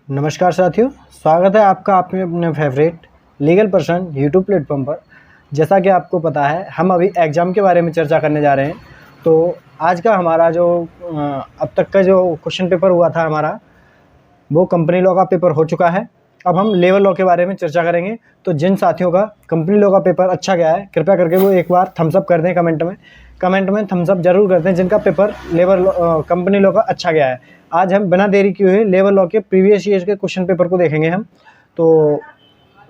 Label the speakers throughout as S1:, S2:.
S1: नमस्कार साथियों, स्वागत है आपका अपने favourite legal person YouTube platform पर। जैसा कि आपको पता है, हम अभी एग्ज़ाम के बारे में चर्चा करने जा रहे हैं। तो आज का हमारा जो अब तक का जो क्वेश्चन पेपर हुआ था हमारा, वो कंपनी लॉ का पेपर हो चुका है। अब हम लेबर लॉ के बारे में चर्चा करेंगे। तो जिन साथियों का कंपनी लॉ का पेपर अच्छा गया है, कृपया करके वो एक बार थम्स अप कर दें कमेंट में थम्स अप जरूर कर दें जिनका paper labour law company law का अच्छा गया है। आज हम बिना देरी किए हुए लेबर लॉ के प्रीवियस ईयर के क्वेश्चन पेपर को देखेंगे हम। तो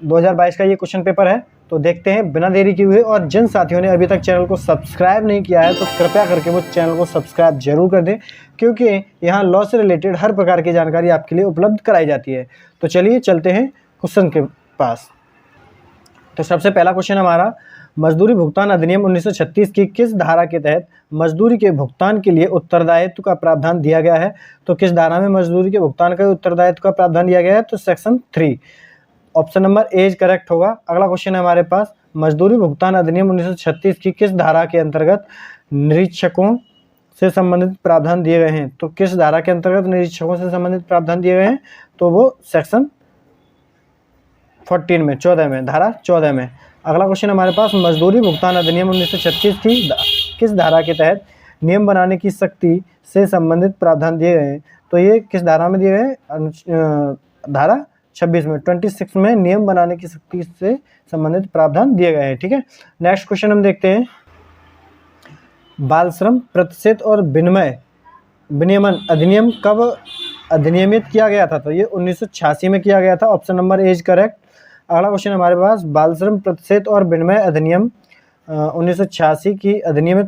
S1: 2022 का ये क्वेश्चन पेपर है, तो देखते हैं बिना देरी किए हुए। और जिन साथियों ने अभी तक चैनल को सब्सक्राइब नहीं किया है, तो कृपया करके वो चैनल को सब्सक्राइब जरूर कर दें, क्योंकि यहाँ लॉ से रिलेटेड हर प्रकार की जानकारी आपके लिए उपलब्ध कराई जाती है। तो चलिए चलते हैं क्वेश्चन के पास। तो सबसे पहला क्वेश्चन हमारा, मजदूरी भुगतान अधिनियम 1936 की किस धारा के तहत मजदूरी के भुगतान के लिए उत्तरदायित्व का प्रावधान दिया गया है? तो किस धारा में मजदूरी के भुगतान का उत्तरदायित्व का प्रावधान दिया गया है? तो section 3, option number A correct होगा। अगला क्वेश्चन है हमारे पास, मजदूरी भुगतान अधिनियम 1936 की किस धारा के अंतर्गत निरीक्षकों से संबंधित प्रावधान दिए गए हैं? तो किस धारा के अंतर्गत निरीक्षकों से संबंधित प्रावधान दिए गए हैं? तो वो सेक्शन 14 में, 14 में, धारा 14 में। अगला क्वेश्चन हमारे पास, मजदूरी भुगतान अधिनियम 1936 की किस धारा के तहत नियम बनाने की शक्ति से संबंधित प्रावधान दिए गए हैं? तो ये किस धारा में दिए गए हैं? धारा 26 में, 26 में नियम बनाने की शक्ति से संबंधित प्रावधान दिए गए हैं। ठीक है, नेक्स्ट क्वेश्चन हम देखते हैं, बाल श्रम प्रतिषेध और विनियमन अधिनियम कब अधिनियमित किया गया था? तो ये 1986 में किया गया था। Option number A correct. अगला क्वेश्चन हमारे पास, बाल श्रम प्रतिषेध और विनिमय अधिनियम 1986 की अधिनियम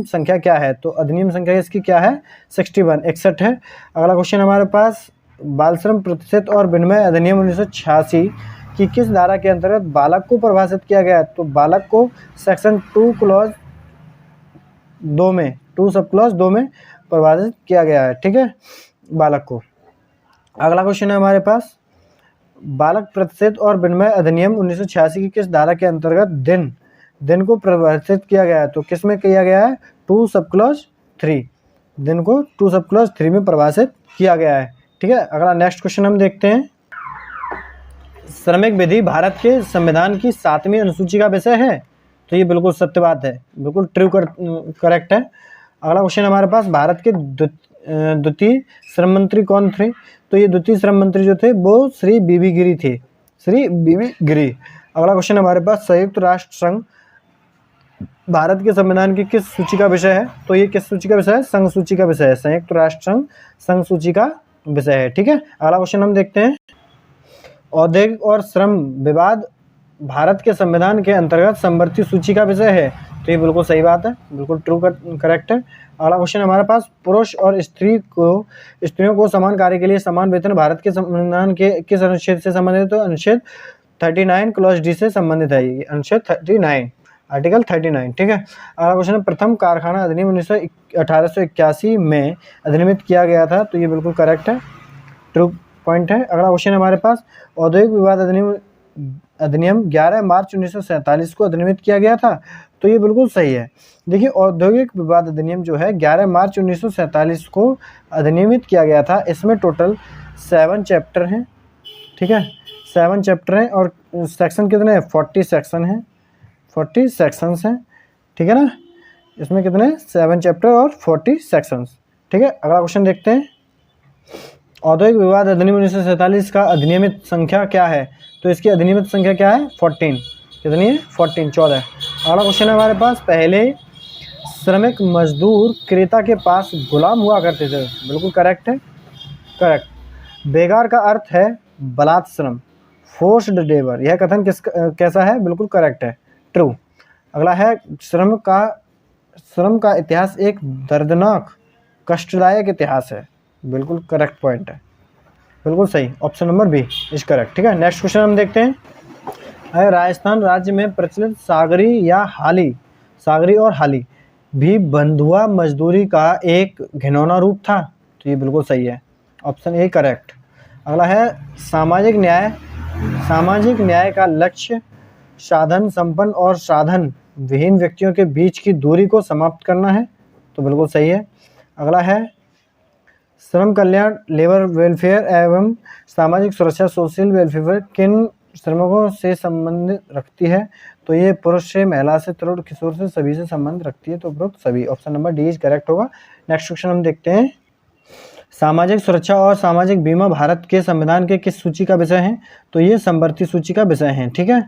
S1: संख्या क्या है? तो अधिनियम संख्या इसकी क्या है? 61 है। अगला क्वेश्चन हमारे पास, बाल श्रम प्रतिषेध और विनिमय अधिनियम 1986 की किस धारा के अंतर्गत बालक को परिभाषित किया गया है? तो बालक को सेक्शन 2 क्लॉज 2 में, 2 सब क्लॉज 2 में परिभाषित किया गया है। ठीक है, बालक को। अगला क्वेश्चन है हमारे पास, बालक प्रतिषेध और विनिमय अधिनियम 1986 की किस धारा के अंतर्गत दिन को परिभाषित किया गया है? तो किस में किया गया है? 2 सब क्लॉज 3, दिन को 2 सब क्लॉज 3 में परिभाषित किया गया है। ठीक है, अगला नेक्स्ट क्वेश्चन हम देखते हैं, श्रमिक विधि भारत के संविधान की 7वीं अनुसूची का विषय है? तो ये बिल्कुल सत्य बात है, बिल्कुल ट्रू करेक्ट है। अगला क्वेश्चन हमारे पास, भारत के द्वितीय श्रम मंत्री कौन थे? तो ये द्वितीय श्रम मंत्री जो थे वो श्री बीबी गिरी थे, श्री बीबी गिरी। अगला क्वेश्चन हमारे पास, संयुक्त राष्ट्र संघ भारत के संविधान की किस सूची का विषय है? तो ये किस सूची का विषय है? संघ सूची का विषय है। संयुक्त राष्ट्र संघ सूची का विषय है। ठीक है, अगला क्वेश्चन हम देखते हैं, औद्योगिक और श्रम विवाद भारत के संविधान के अंतर्गत समवर्ती सूची का विषय है? तो ये बिल्कुल सही बात है, बिल्कुल ट्रू करेक्ट है। अगला क्वेश्चन हमारे पास, पुरुष और स्त्रियों को समान कार्य के लिए समान वेतन भारत के संविधान के किस अनुच्छेद से संबंधित है? तो अनुच्छेद 39 क्लॉज डी से संबंधित है। ये अनुच्छेद 39, आर्टिकल 39। ठीक है, अगला क्वेश्चन है, प्रथम कारखाना अधिनियम 1881 में अधिनियमित किया गया था? तो ये बिल्कुल करेक्ट है, ट्रू पॉइंट है। अगला क्वेश्चन हमारे पास, औद्योगिक विवाद अधिनियम 11 मार्च 1947 को अधिनियमित किया गया था? तो ये बिल्कुल सही है। देखिए, औद्योगिक विवाद अधिनियम जो है 11 मार्च 1947 को अधिनियमित किया गया था। इसमें टोटल 7 चैप्टर हैं। ठीक है, 7 चैप्टर हैं और सेक्शन कितने हैं? 40 सेक्शन हैं, 40 सेक्शंस हैं। ठीक है ना, इसमें कितने? 7 चैप्टर और 40 सेक्शंस। ठीक है, अगला क्वेश्चन देखते हैं, औद्योगिक विवाद अधिनियम 1947 का अधिनियमित संख्या क्या है? तो इसकी अधिनियमित संख्या क्या है? 14। कितनी है? 14। अगला क्वेश्चन है हमारे पास, पहले श्रमिक मजदूर क्रेता के पास गुलाम हुआ करते थे? बिल्कुल करेक्ट है, करेक्ट। बेगार का अर्थ है बलात् श्रम, फोर्स्ड लेबर। यह कथन कैसा है? बिल्कुल करेक्ट है, ट्रू। अगला है, श्रम का इतिहास एक दर्दनाक कष्टदायक इतिहास है। बिल्कुल करेक्ट पॉइंट है, बिल्कुल सही, option number B is correct. ठीक है, नेक्स्ट क्वेश्चन हम देखते हैं, राजस्थान राज्य में प्रचलित सागरी और हाली भी बंधुआ मजदूरी का एक घिनौना रूप था? तो ये बिल्कुल सही है, ऑप्शन ए करेक्ट। अगला है, सामाजिक न्याय का लक्ष्य साधन संपन्न और साधन विहीन व्यक्तियों के बीच की दूरी को समाप्त करना है? तो बिल्कुल सही है। अगला है, श्रम कल्याण लेबर वेलफेयर एवं सामाजिक सुरक्षा सोशल वेलफेयर किन श्रमिकों से संबंध रखती है? तो ये पुरुष से, महिला से, तरुण किशोर से, सभी से संबंध रखती है। तो उपरोक्त सभी, option number D is correct होगा। नेक्स्ट क्वेश्चन हम देखते हैं, सामाजिक सुरक्षा और सामाजिक बीमा भारत के संविधान के किस सूची का विषय है? तो ये समवर्ती सूची का विषय है। ठीक है,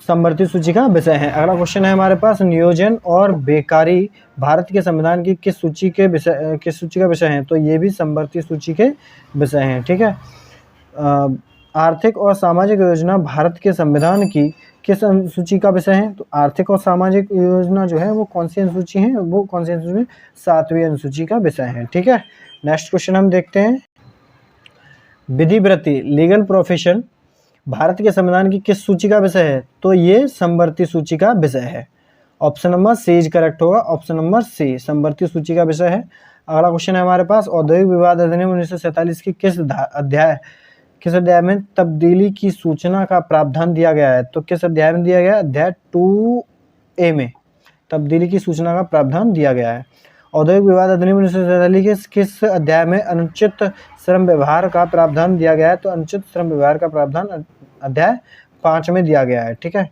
S1: समवर्ती सूची का विषय है। अगला क्वेश्चन है हमारे पास, नियोजन और बेकारी भारत के संविधान की किस सूची का विषय है? तो ये भी समवर्ती सूची के विषय हैं। ठीक है, आर्थिक और सामाजिक योजना भारत के संविधान की किस अनुसूची का विषय है? तो आर्थिक और सामाजिक योजना जो है वो कौन सी अनुसूची है? वो कौन सी अनुसूची? 7वीं अनुसूची का विषय है। ठीक है, नेक्स्ट क्वेश्चन हम देखते हैं, विधिवृत्ति लीगल प्रोफेशन भारत के संविधान की किस सूची का विषय है? तो ये समवर्ती सूची का विषय है। Option number C is correct होगा। ऑप्शन नंबर सी समवर्ती सूची का विषय है। अगला क्वेश्चन है हमारे पास, औद्योगिक विवाद अधिनियम 1947 की किस अध्याय में तब्दीली की सूचना का प्रावधान दिया गया है? तो किस अध्याय में दिया गया है? अध्याय 2A में तब्दीली की सूचना का प्रावधान दिया गया है। औद्योगिक विवाद अधिनियम 1947 के किस अध्याय में अनुचित श्रम व्यवहार का प्रावधान दिया गया है? तो अनुचित श्रम व्यवहार का प्रावधान अध्याय 5 में दिया गया है। ठीक है,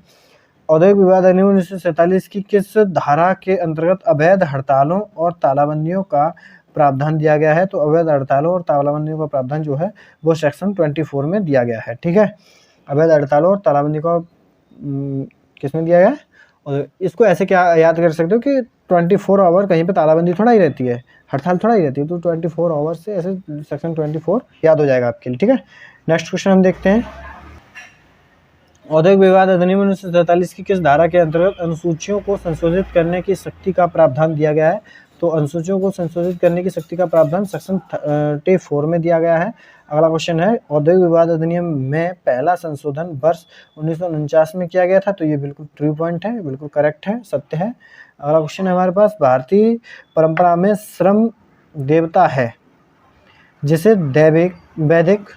S1: औद्योगिक विवाद अधिनियम 1947 की किस धारा के अंतर्गत अवैध हड़तालों और तालाबंदियों का प्रावधान दिया गया है? तो अवैध हड़तालों और तालाबंदियों का प्रावधान जो है वो सेक्शन 24 में दिया गया है। ठीक है, अवैध हड़तालों और तालाबंदी का किसमें दिया गया है? और इसको ऐसे क्या याद कर सकते हो कि 24 आवर कहीं पे तालाबंदी थोड़ा ही रहती है, हड़ताल थोड़ा ही रहती है, तो 24 आवर से ऐसे सेक्शन 24 याद हो जाएगा आपके लिए। ठीक है, नेक्स्ट क्वेश्चन हम देखते हैं, औद्योगिक विवाद अधिनियम 1947 की किस धारा के अंतर्गत अनुसूचियों को संशोधित करने की शक्ति का प्रावधान दिया गया है? तो अनुसूचियों को संशोधित करने की शक्ति का प्रावधान सेक्शन 34 में दिया गया है। अगला क्वेश्चन है, औद्योगिक विवाद अधिनियम में पहला संशोधन वर्ष 1949 में किया गया था। तो ये बिल्कुल ट्रू पॉइंट है, बिल्कुल करेक्ट है, सत्य है। अगला क्वेश्चन है हमारे पास, भारतीय परंपरा में श्रम देवता है जिसे वैदिक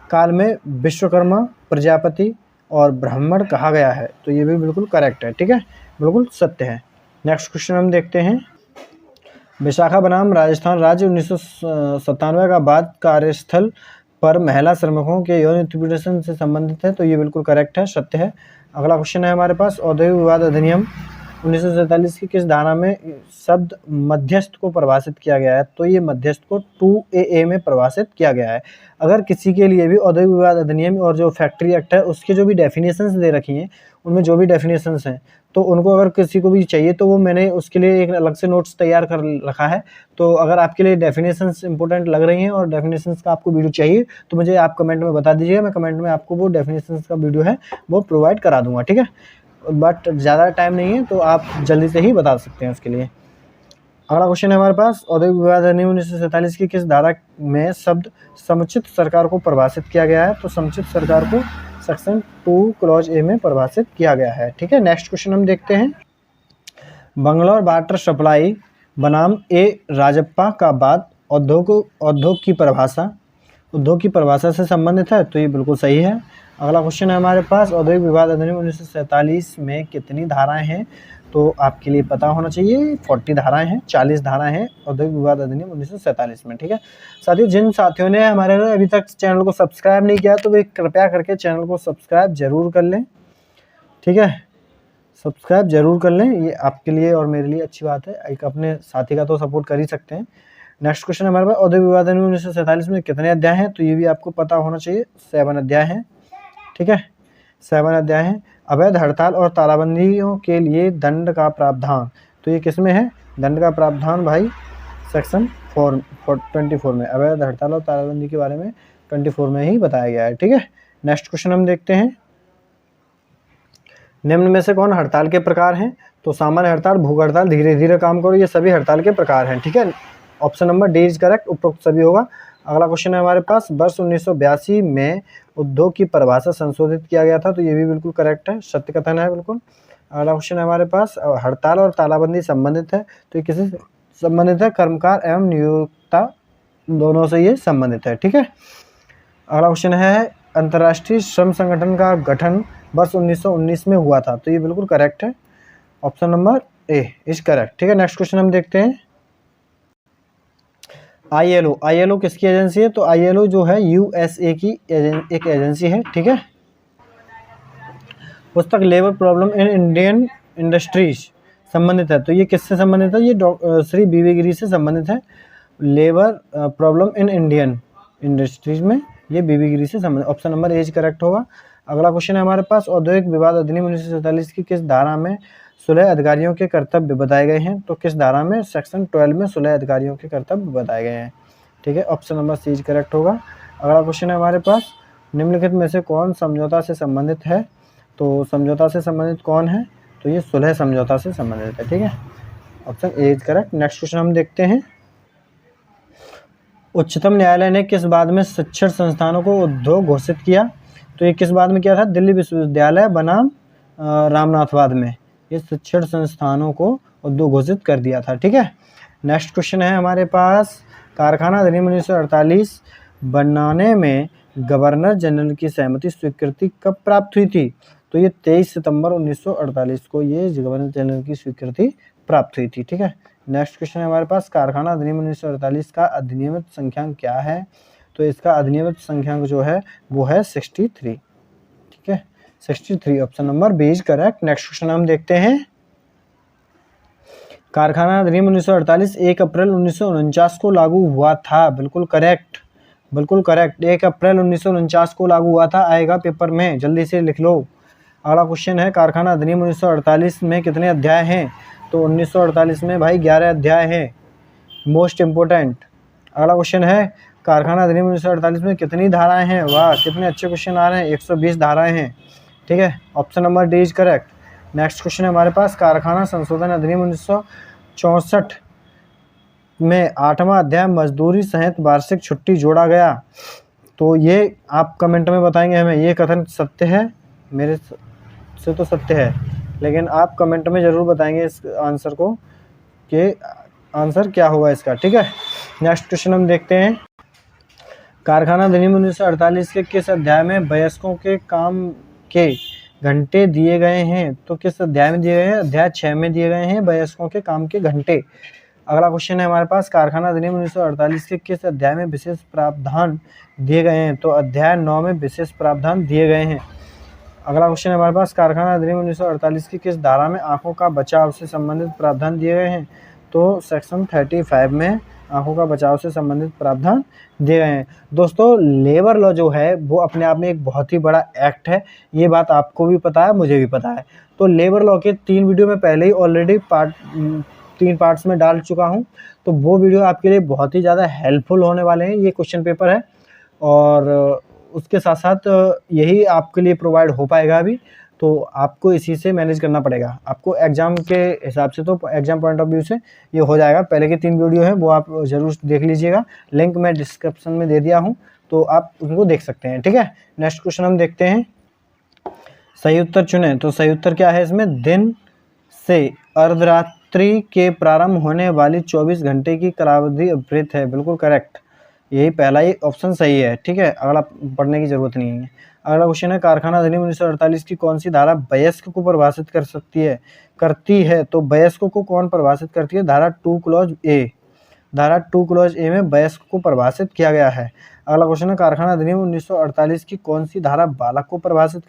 S1: काल में विश्वकर्मा, प्रजापति और ब्राह्मण कहा गया है। तो ये भी बिल्कुल करेक्ट है। ठीक है, बिल्कुल सत्य है। नेक्स्ट क्वेश्चन हम देखते हैं, विशाखा बनाम राजस्थान राज्य 1997 का बाद कार्यस्थल पर महिला श्रमिकों के यौन उत्पीड़न से संबंधित है। तो ये बिल्कुल करेक्ट है, सत्य है। अगला क्वेश्चन है हमारे पास, औद्योगिक विवाद अधिनियम 1947 की किस धारा में शब्द मध्यस्थ को परिभाषित किया गया है? तो ये मध्यस्थ को 2AA में परिभाषित किया गया है। अगर किसी के लिए भी औद्योगिक विवाद अधिनियम और जो फैक्ट्री एक्ट है उसके जो भी डेफिनेशंस दे रखी हैं, उनमें जो भी डेफिनेशंस हैं, तो उनको अगर किसी को भी चाहिए तो वो मैंने उसके लिए एक अलग से नोट्स तैयार कर रखा है। तो अगर आपके लिए डेफिनेशंस इंपॉर्टेंट लग रही हैं और डेफिनेशंस का आपको वीडियो चाहिए तो मुझे आप कमेंट में बता दीजिएगा, मैं कमेंट में आपको वो डेफिनेशंस का वीडियो है वो प्रोवाइड करा दूंगा। ठीक है, बट ज़्यादा टाइम नहीं है तो आप जल्दी से ही बता सकते हैं उसके लिए। अगला क्वेश्चन है हमारे पास, औद्योगिक विवाद अधिनियम 1947 की किस धारा में शब्द समुचित सरकार को परिभाषित किया गया है? तो समुचित सरकार को सेक्शन 2 क्लॉज ए में परिभाषित किया गया है। ठीक है, नेक्स्ट क्वेश्चन हम देखते हैं, बंगलौर वाटर सप्लाई बनाम ए राजप्पा का बाद उद्योग की परिभाषा से संबंधित है। तो ये बिल्कुल सही है। अगला क्वेश्चन है हमारे पास, औद्योगिक विवाद अधिनियम 1947 में कितनी धाराएं हैं? तो आपके लिए पता होना चाहिए 40 धाराएं हैं, 40 धाराएं हैं औद्योगिक विवाद अधिनियम 1947 में। ठीक है साथियों, जिन साथियों ने हमारे अभी तक चैनल को सब्सक्राइब नहीं किया तो वे कृपया करके चैनल को सब्सक्राइब जरूर कर लें। ठीक है, सब्सक्राइब जरूर कर लें, ये आपके लिए और मेरे लिए अच्छी बात है। एक अपने साथी का तो सपोर्ट कर ही सकते हैं। नेक्स्ट क्वेश्चन हमारे पास, औद्योगिक विवाद अधिनियम 1947 में कितने अध्याय हैं? तो ये भी आपको पता होना चाहिए, 7 अध्याय हैं। ठीक है, 7 अध्याय हैं। अवैध हड़ताल और तालाबंदियों के लिए दंड का प्रावधान, तो ये किस में है? दंड का प्रावधान भाई सेक्शन 24 में, अवैध हड़ताल और तालाबंदी के बारे में 24 में ही बताया गया है। ठीक है, नेक्स्ट क्वेश्चन हम देखते हैं, निम्न में से कौन हड़ताल के प्रकार हैं? तो सामान्य हड़ताल, भूख हड़ताल, धीरे धीरे काम करो, ये सभी हड़ताल के प्रकार हैं। ठीक है, option number D is correct, उपरोक्त सभी होगा। अगला क्वेश्चन है हमारे पास, वर्ष 1982 में उद्योग की परिभाषा संशोधित किया गया था। तो ये भी बिल्कुल करेक्ट है, सत्य कथन है बिल्कुल। अगला क्वेश्चन है हमारे पास, हड़ताल और तालाबंदी संबंधित है, तो ये किससे संबंधित है? कर्मकार एवं नियोक्ता दोनों से ये संबंधित है। ठीक है, अगला क्वेश्चन है, अंतर्राष्ट्रीय श्रम संगठन का गठन वर्ष 1919 में हुआ था। तो ये बिल्कुल करेक्ट है, option number A is correct. ठीक है, नेक्स्ट क्वेश्चन हम देखते हैं, ILO किसकी एजेंसी है? तो ILO जो है USA की एक एजेंसी है, ठीक है। पुस्तक labour problem in Indian industries संबंधित है, तो ये किससे संबंधित है? ये श्री BV गिरी से संबंधित है। Labour problem in Indian industries में ये BV गिरी से संबंधित। ऑप्शन नंबर ए करेक्ट होगा। अगला क्वेश्चन है हमारे पास, औद्योगिक विवाद अधिनियम 1947 की किस धारा में सुलह अधिकारियों के कर्तव्य बताए गए हैं? तो किस धारा में? सेक्शन 12 में सुलह अधिकारियों के कर्तव्य बताए गए हैं, ठीक है। ऑप्शन नंबर सी करेक्ट होगा। अगला क्वेश्चन है हमारे पास, निम्नलिखित में से कौन समझौता से संबंधित है? तो समझौता से संबंधित कौन है? तो ये सुलह समझौता से संबंधित है, ठीक है। Option A correct. Next question हम देखते हैं, उच्चतम न्यायालय ने किस बाद में शिक्षण संस्थानों को उद्योग घोषित किया? तो ये किस बाद में किया था? दिल्ली विश्वविद्यालय बनाम रामनाथवाद में ये शिक्षण संस्थानों को उद्योग घोषित कर दिया था, ठीक है। नेक्स्ट क्वेश्चन है हमारे पास, कारखाना अधिनियम 1948 बनाने में गवर्नर जनरल की सहमति स्वीकृति कब प्राप्त हुई थी? तो ये 23 सितंबर 1948 को ये गवर्नर जनरल की स्वीकृति प्राप्त हुई थी, ठीक है। नेक्स्ट क्वेश्चन है हमारे पास, कारखाना अधिनियम 1948 का अधिनियमित संख्यांक क्या है? तो इसका अधिनियमित संख्यांक जो है वो है 63, ठीक है, 63। Option number B is correct. Next question हम देखते हैं, कारखाना अधिनियम 1948 1 अप्रैल 1949 को लागू हुआ था। बिल्कुल करेक्ट, बिल्कुल करेक्ट, 1 अप्रैल 1949 को लागू हुआ था। आएगा पेपर में, जल्दी से लिख लो। अगला क्वेश्चन है, कारखाना अधिनियम 1948 में कितने अध्याय हैं? तो 1948 में भाई 11 अध्याय हैं, मोस्ट इम्पोर्टेंट। अगला क्वेश्चन है, कारखाना अधिनियम 1948 में कितनी धाराएं हैं? वाह, कितने अच्छे क्वेश्चन आ रहे हैं, 120 धाराएं हैं, ठीक है। Option number D is correct. Next question है हमारे पास, कारखाना संशोधन अधिनियम 1964 में 8वां अध्याय मजदूरी सहित वार्षिक छुट्टी जोड़ा गया। तो ये आप कमेंट में बताएंगे हमें, ये कथन सत्य है? मेरे से तो सत्य है, लेकिन आप कमेंट में ज़रूर बताएंगे इस आंसर को कि आंसर क्या होगा इसका, ठीक है। नेक्स्ट क्वेश्चन हम देखते हैं, कारखाना अधिनियम 1948 के किस अध्याय में वयस्कों के काम के घंटे दिए गए हैं? तो किस अध्याय में दिए गए हैं? अध्याय 6 में दिए गए हैं वयस्कों के काम के घंटे। अगला क्वेश्चन है हमारे पास, कारखाना अधिनियम 1948 के किस अध्याय में विशेष प्रावधान दिए गए हैं? तो अध्याय 9 में विशेष प्रावधान दिए गए हैं। अगला क्वेश्चन है हमारे पास, कारखाना अधिनियम 1948 की किस धारा में आंखों का बचाव से संबंधित प्रावधान दिए गए हैं? तो सेक्शन 35 में आंखों का बचाव से संबंधित प्रावधान दिए गए हैं। दोस्तों, लेबर लॉ जो है वो अपने आप में एक बहुत ही बड़ा एक्ट है, ये बात आपको भी पता है, मुझे भी पता है। तो लेबर लॉ के 3 वीडियो में पहले ही ऑलरेडी 3 पार्ट्स में डाल चुका हूँ, तो वो वीडियो आपके लिए बहुत ही ज़्यादा हेल्पफुल होने वाले हैं। ये क्वेश्चन पेपर है और उसके साथ साथ यही आपके लिए प्रोवाइड हो पाएगा अभी, तो आपको इसी से मैनेज करना पड़ेगा। आपको एग्ज़ाम के हिसाब से, तो एग्ज़ाम पॉइंट ऑफ व्यू से ये हो जाएगा। पहले के 3 वीडियो हैं वो आप ज़रूर देख लीजिएगा, लिंक मैं डिस्क्रिप्शन में दे दिया हूँ, तो आप उनको देख सकते हैं, ठीक है। नेक्स्ट क्वेश्चन हम देखते हैं, सही उत्तर चुनें। तो सही उत्तर क्या है इसमें? दिन से अर्धरात्रि के प्रारंभ होने वाली 24 घंटे की कालावधि अवृत है। बिल्कुल करेक्ट, यही पहला ही ऑप्शन सही है, ठीक है, अगला पढ़ने की ज़रूरत नहीं है। अगला क्वेश्चन है, कारखाना अधिनियम 1948 की कौन सी धारा वयस्क को परिभाषित करती है? तो वयस्क को कौन परिभाषित करती है? धारा 2 क्लॉज ए। धारा 2 क्लॉज ए में वयस्क को परिभाषित किया गया है। अगला क्वेश्चन है, कारखाना अधिनियम 1948 की कौन सी धारा बालक को परिभाषित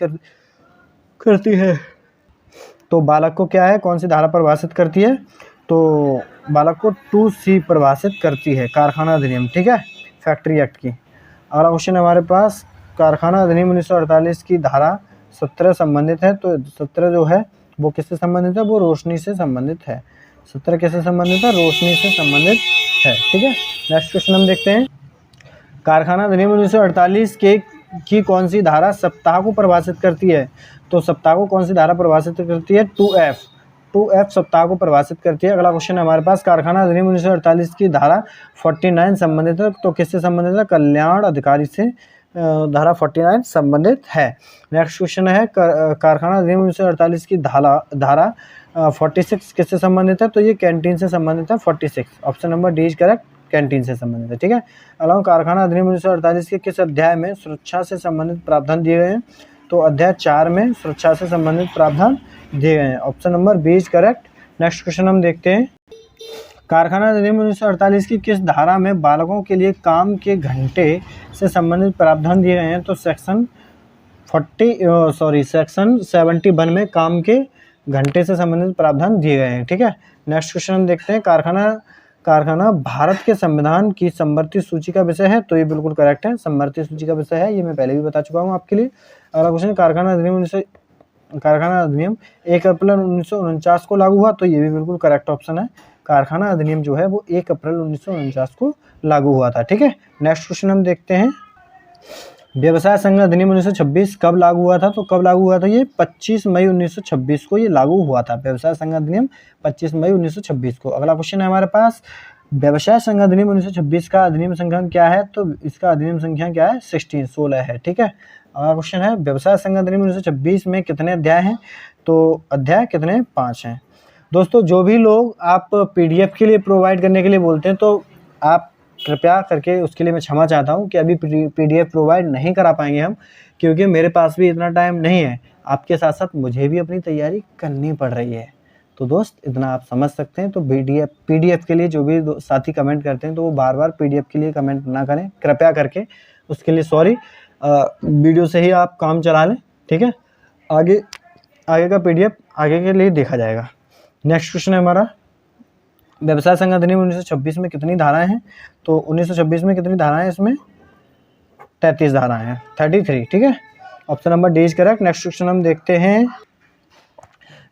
S1: करती है? तो बालक को क्या है, कौन सी धारा परिभाषित करती है? तो बालक को 2C परिभाषित करती है कारखाना अधिनियम, ठीक है, फैक्ट्री एक्ट की। अगला क्वेश्चन है हमारे पास, कारखाना अधिनियम 1948 की धारा 17 संबंधित है। तो 17 जो है वो किससे संबंधित है? वो रोशनी से संबंधित है। 17 किससे संबंधित है? रोशनी से संबंधित है, ठीक है। नेक्स्ट क्वेश्चन हम देखते हैं, कारखाना अधिनियम 1948 की कौन सी धारा सप्ताह को परिभाषित करती है? तो सप्ताह को कौन सी धारा परिभाषित करती है? 2F सप्ताह को परिभाषित करती है। अगला क्वेश्चन है हमारे पास, कारखाना अधिनियम 1948 की धारा 49 संबंधित है। तो किससे संबंधित है? कल्याण अधिकारी से धारा 49 संबंधित है। नेक्स्ट क्वेश्चन है, कारखाना अधिनियम 1948 की धारा 46 किससे संबंधित है? तो ये कैंटीन से संबंधित है, 46। Option number D is correct, canteen से संबंधित है, ठीक है। अलावा कारखाना अधिनियम 1948 के किस अध्याय में सुरक्षा से संबंधित प्रावधान दिए गए हैं? तो अध्याय 4 में सुरक्षा से संबंधित प्रावधान दिए गए हैं। Option number B is correct. Next question हम देखते हैं, कारखाना अधिनियम 1948 की किस धारा में बालकों के लिए काम के घंटे से संबंधित प्रावधान दिए गए हैं? तो सेक्शन 71 में काम के घंटे से संबंधित प्रावधान दिए गए हैं। ठीक है, नेक्स्ट क्वेश्चन हम देखते हैं। कारखाना भारत के संविधान की समवर्ती सूची का विषय है? तो ये बिल्कुल करेक्ट है, समवर्ती सूची का विषय है, ये मैं पहले भी बता चुका हूँ आपके लिए। अगला क्वेश्चन, कारखाना अधिनियम 1 अप्रैल 1949 को लागू हुआ? तो ये भी बिल्कुल करेक्ट ऑप्शन है, कारखाना अधिनियम जो है वो 1 अप्रैल 1949 को लागू हुआ था। ठीक है, नेक्स्ट क्वेश्चन हम देखते हैं। व्यवसाय संघ अधिनियम 1926 कब लागू हुआ था? तो कब लागू हुआ था? ये 25 मई 1926 को ये लागू हुआ था। व्यवसाय संघ अधिनियम 25 मई 1926 को। अगला क्वेश्चन है हमारे पास, व्यवसाय संघ अधिनियम 1926 का अधिनियम संख्या क्या है? तो इसका अधिनियम संख्या क्या है? 16 है। ठीक है, अगला क्वेश्चन है, व्यवसाय संघ अधिनियम 1926 में कितने अध्याय हैं? तो अध्याय कितने? 5 हैं। दोस्तों, जो भी लोग आप PDF के लिए प्रोवाइड करने के लिए बोलते हैं, तो आप कृपया करके उसके लिए मैं क्षमा चाहता हूं कि अभी PDF प्रोवाइड नहीं करा पाएंगे हम, क्योंकि मेरे पास भी इतना टाइम नहीं है। आपके साथ साथ मुझे भी अपनी तैयारी करनी पड़ रही है, तो दोस्त इतना आप समझ सकते हैं। तो PDF के लिए जो भी साथी कमेंट करते हैं, तो वो बार बार PDF के लिए कमेंट ना करें कृपया करके, उसके लिए सॉरी। वीडियो से ही आप काम चला लें। ठीक है, आगे का PDF आगे के लिए देखा जाएगा। नेक्स्ट क्वेश्चन है हमारा, व्यवसाय संघ अधिनियम 1926 में कितनी धाराएं हैं? तो 1926 में कितनी धाराएं हैं? इसमें 33 धाराएं हैं, 33। ठीक है, option number D is correct. Next question हम देखते हैं,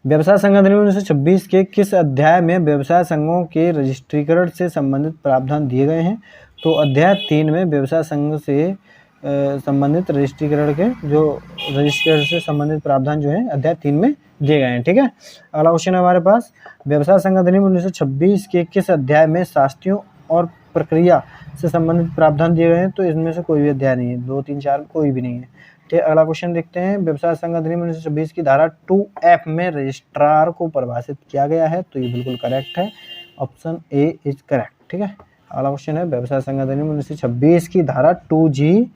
S1: व्यवसाय संघ अधिनियम 1926 के किस अध्याय में व्यवसाय संघों के रजिस्ट्रीकरण से संबंधित प्रावधान दिए गए हैं? तो अध्याय 3 में व्यवसाय संघ से संबंधित रजिस्ट्रीकरण से संबंधित प्रावधान जो है अध्याय 3 में दिए गए हैं। ठीक है, अगला क्वेश्चन है हमारे पास, व्यवसाय संघ अधिनियम 1926 के किस अध्याय में शास्त्रियों और प्रक्रिया से संबंधित प्रावधान दिए गए हैं? तो इसमें से कोई भी अध्याय नहीं है, 2, 3, 4 कोई भी नहीं है। ठीक है, अगला क्वेश्चन देखते हैं, व्यवसाय संघ अधिनियम 1926 की धारा 2F में रजिस्ट्रार को परिभाषित किया गया है? तो ये बिल्कुल करेक्ट है, ऑप्शन ए इज करेक्ट। ठीक है, अगला क्वेश्चन है, व्यवसाय संघ अधिनियम 1926 की धारा 2G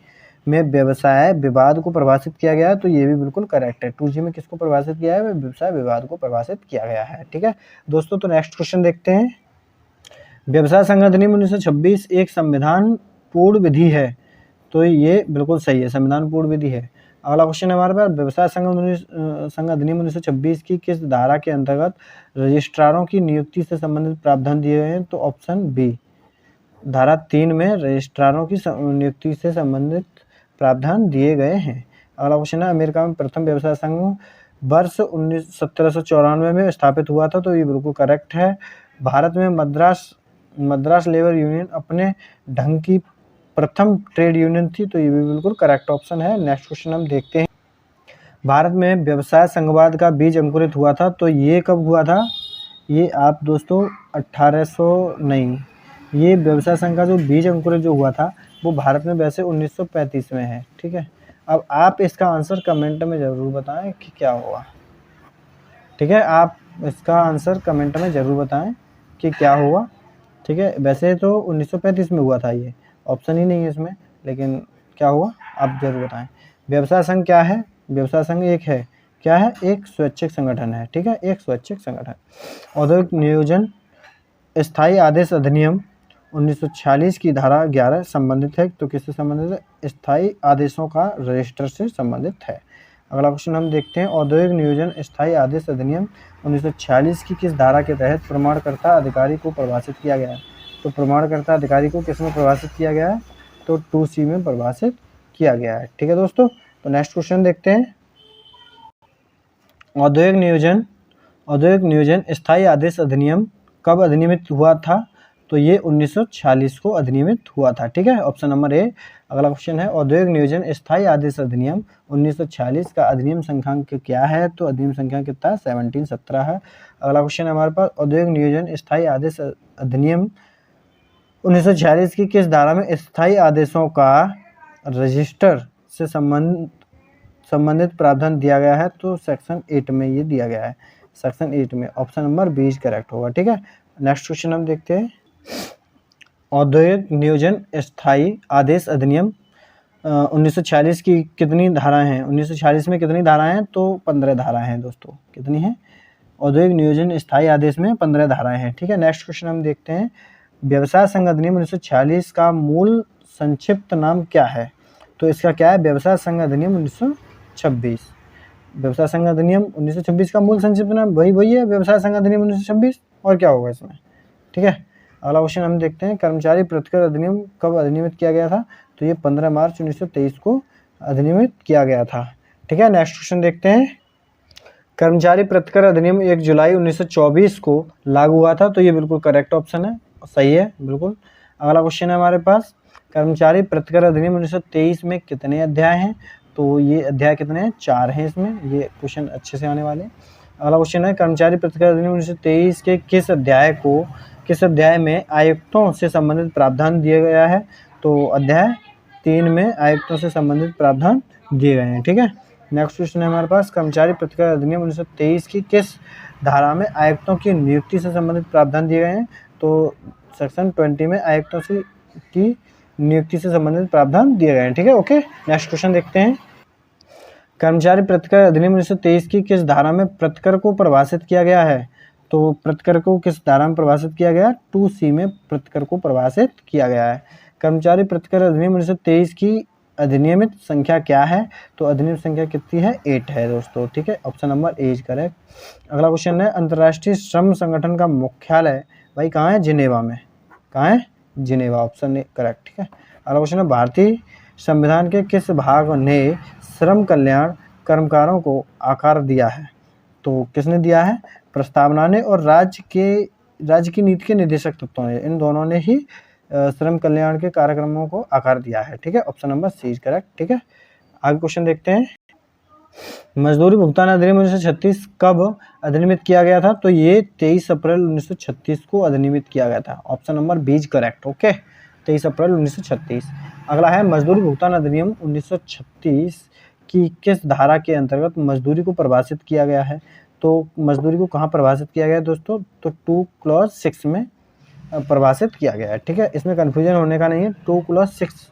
S1: में व्यवसाय विवाद को परिभाषित किया गया है? तो ये भी बिल्कुल करेक्ट है, 2G में किसको परिभाषित किया है? व्यवसाय विवाद को परिभाषित किया गया है। ठीक है दोस्तों, तो नेक्स्ट क्वेश्चन देखते हैं, व्यवसाय संघ अधिनियम 1926 एक संविधान पूर्ण विधि है? तो ये बिल्कुल सही है, संविधान पूर्ण विधि है। अगला क्वेश्चन है हमारे पास, व्यवसाय संघ अधिनियम 1926 की किस धारा के अंतर्गत रजिस्ट्रारों की नियुक्ति से संबंधित प्रावधान दिए गए हैं? तो ऑप्शन बी, धारा 3 में रजिस्ट्रारों की नियुक्ति से संबंधित प्रावधान दिए गए हैं। अगला क्वेश्चन है, अमेरिका में प्रथम व्यवसाय संघ वर्ष 1794 में स्थापित हुआ था? तो ये बिल्कुल करेक्ट है। भारत में मद्रास लेबर यूनियन अपने ढंग की प्रथम ट्रेड यूनियन थी? तो ये भी बिल्कुल करेक्ट ऑप्शन है। नेक्स्ट क्वेश्चन हम देखते हैं, भारत में व्यवसाय संघवाद का बीज अंकुरित हुआ था? तो ये कब हुआ था? ये आप दोस्तों 1800 नहीं, ये व्यवसाय संघ का जो बीज अंकुरित जो हुआ था वो भारत में वैसे 1935 में है। ठीक है, अब आप इसका आंसर कमेंट में ज़रूर बताएं कि क्या हुआ। ठीक है, आप इसका आंसर कमेंट में ज़रूर बताएं कि क्या हुआ। ठीक है, वैसे तो 1935 में हुआ था, ये ऑप्शन ही नहीं है इसमें, लेकिन क्या हुआ आप ज़रूर बताएं। व्यवसाय संघ क्या है? व्यवसाय संघ एक है, क्या है? एक स्वैच्छिक संगठन है। ठीक है, एक स्वैच्छिक संगठन। औद्योगिक नियोजन स्थायी आदेश अधिनियम 1946 की धारा 11 संबंधित है? तो किससे संबंधित है? स्थायी आदेशों का रजिस्टर से संबंधित है। अगला क्वेश्चन हम देखते हैं, औद्योगिक नियोजन स्थायी आदेश अधिनियम 1946 की किस धारा के तहत प्रमाणकर्ता अधिकारी को परिभाषित किया गया है? तो प्रमाणकर्ता अधिकारी को किस में परिभाषित किया गया है? तो 2C में परिभाषित किया गया है। ठीक है दोस्तों, तो नेक्स्ट क्वेश्चन देखते हैं, औद्योगिक नियोजन स्थायी आदेश अधिनियम कब अधिनियमित हुआ था? तो ये 1946 को अधिनियमित हुआ था। ठीक है, ऑप्शन नंबर ए। अगला क्वेश्चन है, औद्योगिक नियोजन स्थायी आदेश अधिनियम 1946 का अधिनियम संख्यांक क्या है? तो अधिनियम संख्या कितना है? 1717 है। अगला क्वेश्चन है हमारे पास, औद्योगिक नियोजन स्थायी आदेश अधिनियम 1946 की किस धारा में स्थायी आदेशों का रजिस्टर से संबंधित प्रावधान दिया गया है? तो सेक्शन 8 में ये दिया गया है, सेक्शन 8 में, option number B is correct होगा। ठीक है, नेक्स्ट क्वेश्चन हम देखते हैं, औद्योगिक नियोजन स्थायी आदेश अधिनियम 1946 की कितनी धाराएं हैं? 1946 में कितनी धाराएं हैं? तो 15 धाराएं हैं दोस्तों। कितनी हैं? औद्योगिक नियोजन स्थायी आदेश में 15 धाराएं हैं। ठीक है, नेक्स्ट क्वेश्चन हम देखते हैं, व्यवसाय संघ अधिनियम 1946 का मूल संक्षिप्त नाम क्या है? तो इसका क्या है, व्यवसाय संघ अधिनियम 1926। व्यवसाय संघ अधिनियम 1926 का मूल संक्षिप्त नाम वही है, व्यवसाय संघ अधिनियम 1926, और क्या होगा इसमें। ठीक है, अगला क्वेश्चन हम देखते हैं, कर्मचारी प्रतिकर अधिनियम कब अधिनियमित किया गया था? तो ये 15 मार्च 1923 को अधिनियमित किया गया था। ठीक है, नेक्स्ट क्वेश्चन देखते हैं, कर्मचारी प्रतिकर अधिनियम 1 जुलाई 1924 को लागू हुआ था। तो ये बिल्कुल करेक्ट ऑप्शन है, सही है बिल्कुल। अगला क्वेश्चन है हमारे पास, कर्मचारी प्रतिकर अधिनियम 1923 में कितने अध्याय हैं? तो ये अध्याय कितने हैं? 4 हैं इसमें, ये क्वेश्चन अच्छे से आने वाले हैं। अगला क्वेश्चन है, कर्मचारी प्रतिकर अधिनियम 1923 के किस अध्याय में आयुक्तों से संबंधित प्रावधान दिया गया है? तो अध्याय 3 में आयुक्तों से संबंधित प्रावधान दिए गए हैं। ठीक है, नेक्स्ट क्वेश्चन है हमारे पास, कर्मचारी प्रतिकर अधिनियम 1923 की किस धारा में आयुक्तों की नियुक्ति से संबंधित प्रावधान दिए गए हैं? तो सेक्शन 20 में आयुक्तों की नियुक्ति से संबंधित प्रावधान दिए गए हैं। ठीक है, ओके। नेक्स्ट क्वेश्चन देखते हैं, कर्मचारी प्रतिकर अधिनियम 1923 की किस धारा में प्रतिकर को परिभाषित किया गया है? तो प्रतिकर को किस धारा में परिभाषित किया गया? 2C में प्रतिकर को परिभाषित किया गया है। कर्मचारी प्रतिकर अधिनियम 1923 की अधिनियमित संख्या क्या है? तो अधिनियम संख्या कितनी है? 8 है दोस्तों। ठीक है, option number A is correct. अगला क्वेश्चन है, अंतर्राष्ट्रीय श्रम संगठन का मुख्यालय भाई कहाँ है? जिनेवा में। कहाँ है? Geneva, option A correct. ठीक है, अगला क्वेश्चन है, भारतीय संविधान के किस भाग ने श्रम कल्याण कर्मकारों को आकार दिया है? तो किसने दिया है? प्रस्तावना ने और राज्य की नीति के निर्देशक तत्वों ने, इन दोनों ने ही श्रम कल्याण के कार्यक्रमों को आकार दिया है। ठीक है, option number C is correct. ठीक है, आगे क्वेश्चन देखते हैं, मजदूरी भुगतान अधिनियम 1936 कब अधिनियमित किया गया था? तो ये 23 अप्रैल 1936 को अधिनियमित किया गया था। Option number B is correct. Okay, 23 April 1936। अगला है, मजदूरी भुगतान अधिनियम 1936 की किस धारा के अंतर्गत मजदूरी को परिभाषित किया गया है? तो मजदूरी को कहाँ परिभाषित किया गया है दोस्तों? तो 2 क्लॉज 6 में परिभाषित किया गया है। ठीक है, इसमें कन्फ्यूजन होने का नहीं है, 2 क्लॉज 6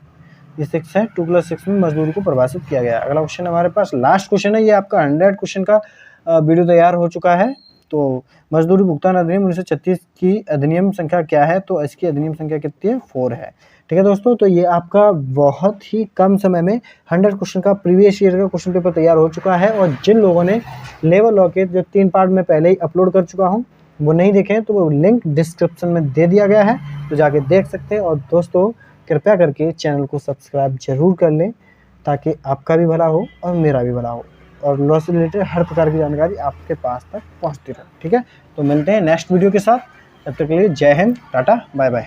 S1: ये 6 है, 2 क्लॉज 6 में मजदूरी को परिभाषित किया गया है। अगला क्वेश्चन हमारे पास लास्ट क्वेश्चन है, ये आपका 100 क्वेश्चन का वीडियो तैयार हो चुका है। तो मजदूरी भुगतान अधिनियम 1936 की अधिनियम संख्या क्या है? तो इसकी अधिनियम संख्या कितनी है? 4 है। ठीक है दोस्तों, तो ये आपका बहुत ही कम समय में 100 क्वेश्चन का प्रीवियस ईयर का क्वेश्चन पेपर तैयार हो चुका है। और जिन लोगों ने लेबर लॉ के जो 3 पार्ट में पहले ही अपलोड कर चुका हूँ, वो नहीं देखें तो वो लिंक डिस्क्रिप्शन में दे दिया गया है, तो जाके देख सकते हैं। और दोस्तों कृपया करके चैनल को सब्सक्राइब जरूर कर लें, ताकि आपका भी भला हो और मेरा भी भला हो, और लॉ से रिलेटेड हर प्रकार की जानकारी आपके पास तक पहुंचती रहे। ठीक है, तो मिलते हैं नेक्स्ट वीडियो के साथ, तब तक के लिए जय हिंद, टाटा, बाय बाय।